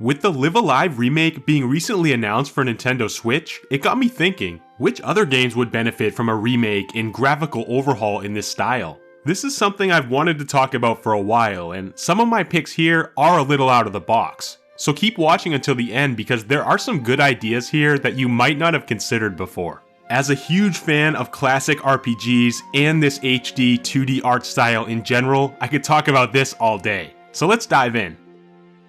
With the Live Alive remake being recently announced for Nintendo Switch, it got me thinking, which other games would benefit from a remake and graphical overhaul in this style? This is something I've wanted to talk about for a while, and some of my picks here are a little out of the box. So keep watching until the end because there are some good ideas here that you might not have considered before. As a huge fan of classic RPGs and this HD 2D art style in general, I could talk about this all day. So let's dive in.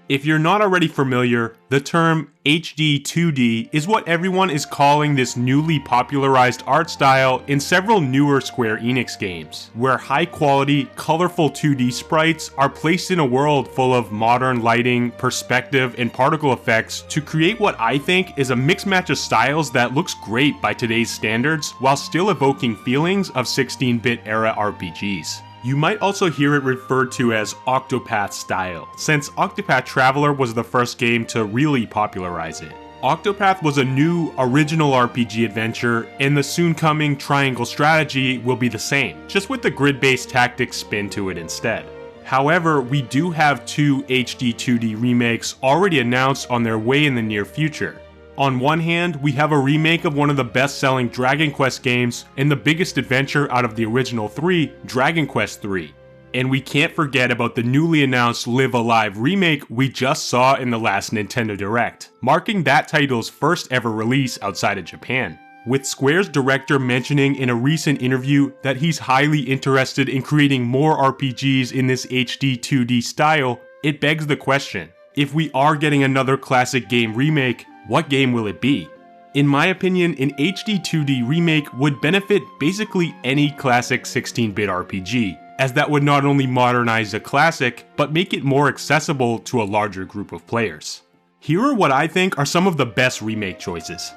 If you're not already familiar, the term HD-2D is what everyone is calling this newly popularized art style in several newer Square Enix games, where high-quality, colorful 2D sprites are placed in a world full of modern lighting, perspective, and particle effects to create what I think is a mixed match of styles that looks great by today's standards while still evoking feelings of 16-bit era RPGs. You might also hear it referred to as Octopath style, since Octopath Traveler was the first game to really popularize it. Octopath was a new, original RPG adventure, and the soon-coming Triangle strategy will be the same, just with the grid-based tactics spin to it instead. However, we do have two HD 2D remakes already announced on their way in the near future. On one hand, we have a remake of one of the best-selling Dragon Quest games and the biggest adventure out of the original three, Dragon Quest III. And we can't forget about the newly announced Live Alive remake we just saw in the last Nintendo Direct, marking that title's first ever release outside of Japan. With Square's director mentioning in a recent interview that he's highly interested in creating more RPGs in this HD 2D style, it begs the question, if we are getting another classic game remake, what game will it be? In my opinion, an HD 2D remake would benefit basically any classic 16-bit RPG, as that would not only modernize a classic, but make it more accessible to a larger group of players. Here are what I think are some of the best remake choices.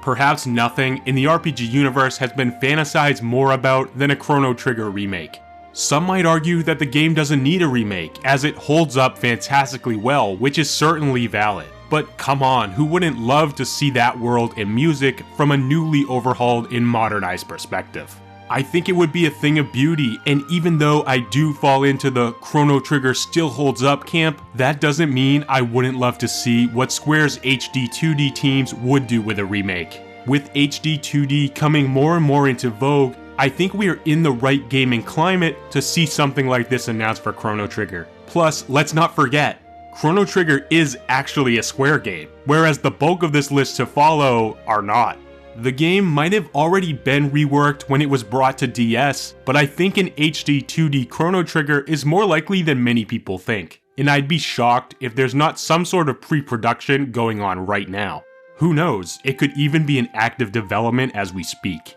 Perhaps nothing in the RPG universe has been fantasized more about than a Chrono Trigger remake. Some might argue that the game doesn't need a remake, as it holds up fantastically well, which is certainly valid. But come on, who wouldn't love to see that world and music from a newly overhauled and modernized perspective? I think it would be a thing of beauty, and even though I do fall into the Chrono Trigger still holds up camp, that doesn't mean I wouldn't love to see what Square's HD 2D teams would do with a remake. With HD 2D coming more and more into vogue, I think we are in the right gaming climate to see something like this announced for Chrono Trigger. Plus, let's not forget, Chrono Trigger is actually a Square game, whereas the bulk of this list to follow are not. The game might have already been reworked when it was brought to DS, but I think an HD 2D Chrono Trigger is more likely than many people think, and I'd be shocked if there's not some sort of pre-production going on right now. Who knows, it could even be in active development as we speak.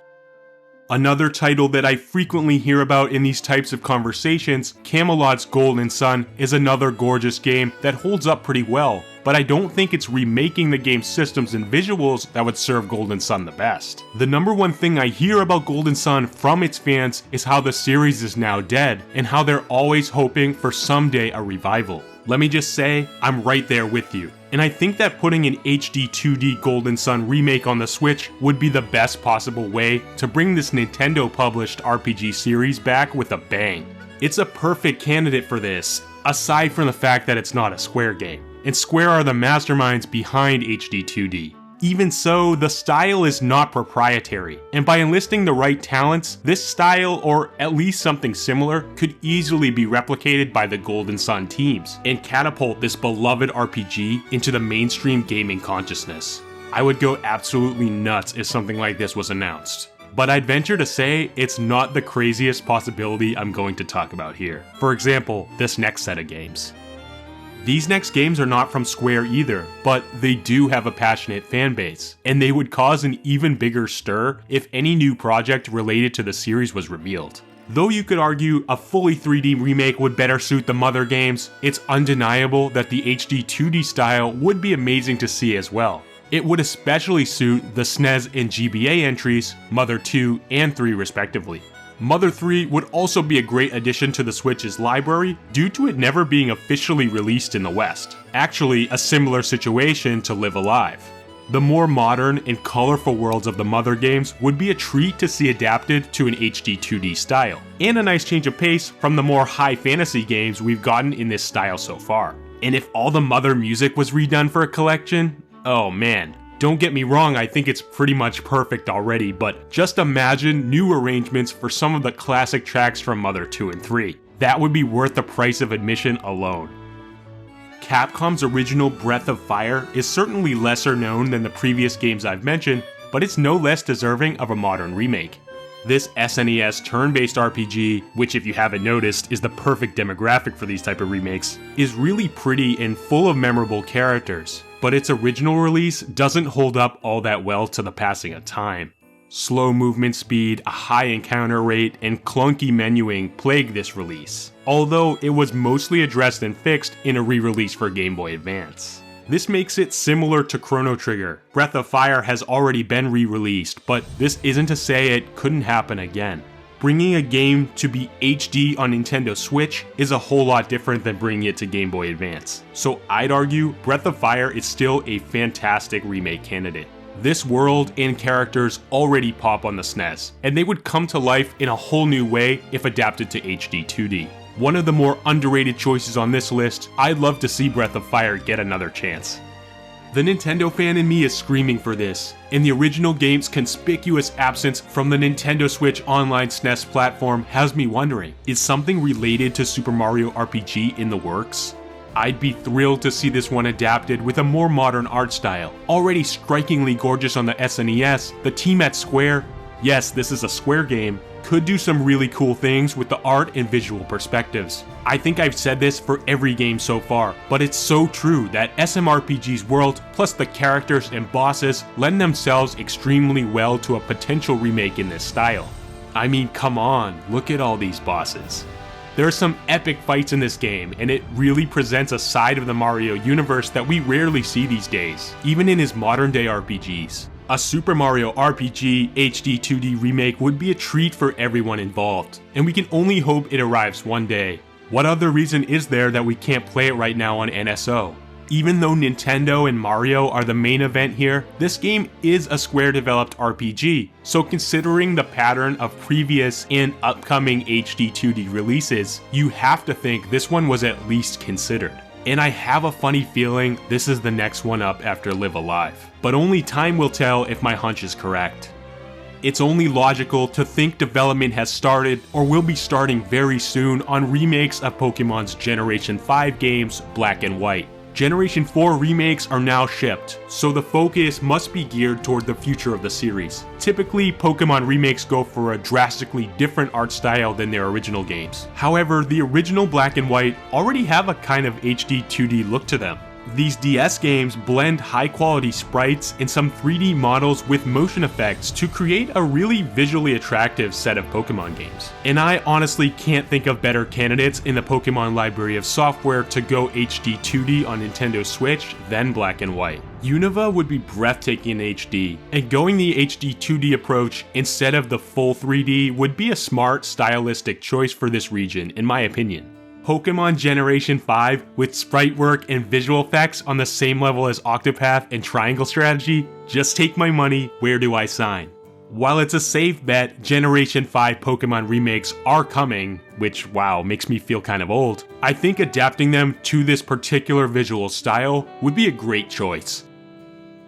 Another title that I frequently hear about in these types of conversations, Camelot's Golden Sun, is another gorgeous game that holds up pretty well, but I don't think it's remaking the game's systems and visuals that would serve Golden Sun the best. The number one thing I hear about Golden Sun from its fans is how the series is now dead, and how they're always hoping for someday a revival. Let me just say, I'm right there with you. And I think that putting an HD 2D Golden Sun remake on the Switch would be the best possible way to bring this Nintendo-published RPG series back with a bang. It's a perfect candidate for this, aside from the fact that it's not a Square game. And Square are the masterminds behind HD 2D. Even so, the style is not proprietary, and by enlisting the right talents, this style, or at least something similar, could easily be replicated by the Golden Sun teams, and catapult this beloved RPG into the mainstream gaming consciousness. I would go absolutely nuts if something like this was announced. But I'd venture to say it's not the craziest possibility I'm going to talk about here. For example, this next set of games. These next games are not from Square either, but they do have a passionate fan base, and they would cause an even bigger stir if any new project related to the series was revealed. Though you could argue a fully 3D remake would better suit the Mother games, it's undeniable that the HD 2D style would be amazing to see as well. It would especially suit the SNES and GBA entries, Mother 2 and 3 respectively. Mother 3 would also be a great addition to the Switch's library due to it never being officially released in the West. Actually, a similar situation to Live Alive. The more modern and colorful worlds of the Mother games would be a treat to see adapted to an HD 2D style, and a nice change of pace from the more high fantasy games we've gotten in this style so far. And if all the Mother music was redone for a collection, oh man. Don't get me wrong, I think it's pretty much perfect already, but just imagine new arrangements for some of the classic tracks from Mother 2 and 3. That would be worth the price of admission alone. Capcom's original Breath of Fire is certainly lesser known than the previous games I've mentioned, but it's no less deserving of a modern remake. This SNES turn-based RPG, which if you haven't noticed is the perfect demographic for these type of remakes, is really pretty and full of memorable characters, but its original release doesn't hold up all that well to the passing of time. Slow movement speed, a high encounter rate, and clunky menuing plague this release, although it was mostly addressed and fixed in a re-release for Game Boy Advance. This makes it similar to Chrono Trigger. Breath of Fire has already been re-released, but this isn't to say it couldn't happen again. Bringing a game to be HD on Nintendo Switch is a whole lot different than bringing it to Game Boy Advance, so I'd argue Breath of Fire is still a fantastic remake candidate. This world and characters already pop on the SNES, and they would come to life in a whole new way if adapted to HD-2D. One of the more underrated choices on this list, I'd love to see Breath of Fire get another chance. The Nintendo fan in me is screaming for this, and the original game's conspicuous absence from the Nintendo Switch Online SNES platform has me wondering, is something related to Super Mario RPG in the works? I'd be thrilled to see this one adapted with a more modern art style. Already strikingly gorgeous on the SNES, the team at Square, yes, this is a Square game, could do some really cool things with the art and visual perspectives. I think I've said this for every game so far, but it's so true that SMRPG's world, plus the characters and bosses, lend themselves extremely well to a potential remake in this style. I mean, come on, look at all these bosses. There are some epic fights in this game, and it really presents a side of the Mario universe that we rarely see these days, even in his modern day RPGs. A Super Mario RPG HD-2D remake would be a treat for everyone involved, and we can only hope it arrives one day. What other reason is there that we can't play it right now on NSO? Even though Nintendo and Mario are the main event here, this game is a Square-developed RPG, so considering the pattern of previous and upcoming HD-2D releases, you have to think this one was at least considered. And I have a funny feeling this is the next one up after Live Alive. But only time will tell if my hunch is correct. It's only logical to think development has started or will be starting very soon on remakes of Pokemon's Generation 5 games, Black and White. Generation 4 remakes are now shipped, so the focus must be geared toward the future of the series. Typically, Pokemon remakes go for a drastically different art style than their original games. However, the original Black and White already have a kind of HD 2D look to them. These DS games blend high-quality sprites and some 3D models with motion effects to create a really visually attractive set of Pokemon games. And I honestly can't think of better candidates in the Pokemon library of software to go HD 2D on Nintendo Switch than Black and White. Unova would be breathtaking in HD, and going the HD 2D approach instead of the full 3D would be a smart, stylistic choice for this region, in my opinion. Pokemon Generation 5 with sprite work and visual effects on the same level as Octopath and Triangle Strategy? Just take my money, where do I sign? While it's a safe bet, Generation 5 Pokemon remakes are coming, which wow, makes me feel kind of old, I think adapting them to this particular visual style would be a great choice.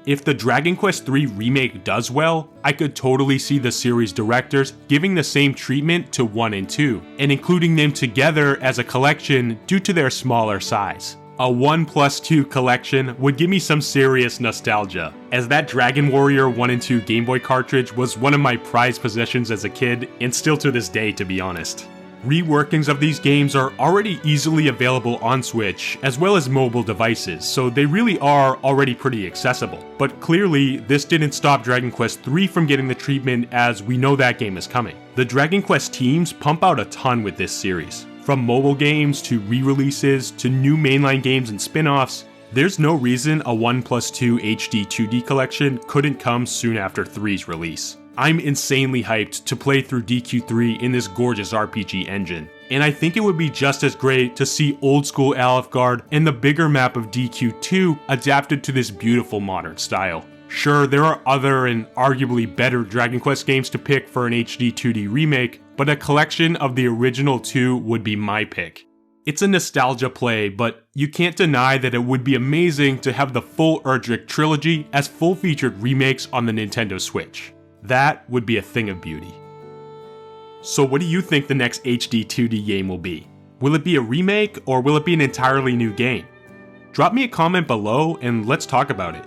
If the Dragon Quest III remake does well, I could totally see the series directors giving the same treatment to 1 and 2, and including them together as a collection due to their smaller size. A 1+2 collection would give me some serious nostalgia, as that Dragon Warrior 1 and 2 Game Boy cartridge was one of my prized possessions as a kid, and still to this day to be honest. Reworkings of these games are already easily available on Switch, as well as mobile devices, so they really are already pretty accessible. But clearly, this didn't stop Dragon Quest III from getting the treatment, as we know that game is coming. The Dragon Quest teams pump out a ton with this series. From mobile games to re-releases to new mainline games and spin-offs, there's no reason a 1+2 HD 2D collection couldn't come soon after 3's release. I'm insanely hyped to play through DQ3 in this gorgeous RPG engine, and I think it would be just as great to see old school Alfgard and the bigger map of DQ2 adapted to this beautiful modern style. Sure, there are other and arguably better Dragon Quest games to pick for an HD 2D remake, but a collection of the original two would be my pick. It's a nostalgia play, but you can't deny that it would be amazing to have the full Erdrick trilogy as full-featured remakes on the Nintendo Switch. That would be a thing of beauty. So what do you think the next HD-2D game will be? Will it be a remake, or will it be an entirely new game? Drop me a comment below and let's talk about it.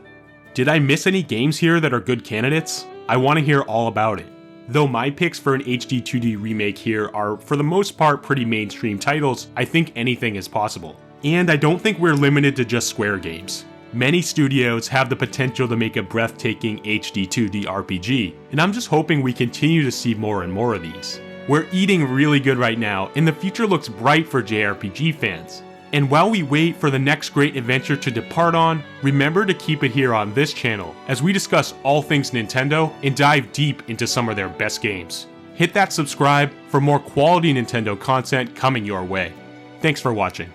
Did I miss any games here that are good candidates? I want to hear all about it. Though my picks for an HD-2D remake here are for the most part pretty mainstream titles, I think anything is possible. And I don't think we're limited to just Square games. Many studios have the potential to make a breathtaking HD-2D RPG, and I'm just hoping we continue to see more and more of these. We're eating really good right now, and the future looks bright for JRPG fans. And while we wait for the next great adventure to depart on, remember to keep it here on this channel as we discuss all things Nintendo and dive deep into some of their best games. Hit that subscribe for more quality Nintendo content coming your way. Thanks for watching.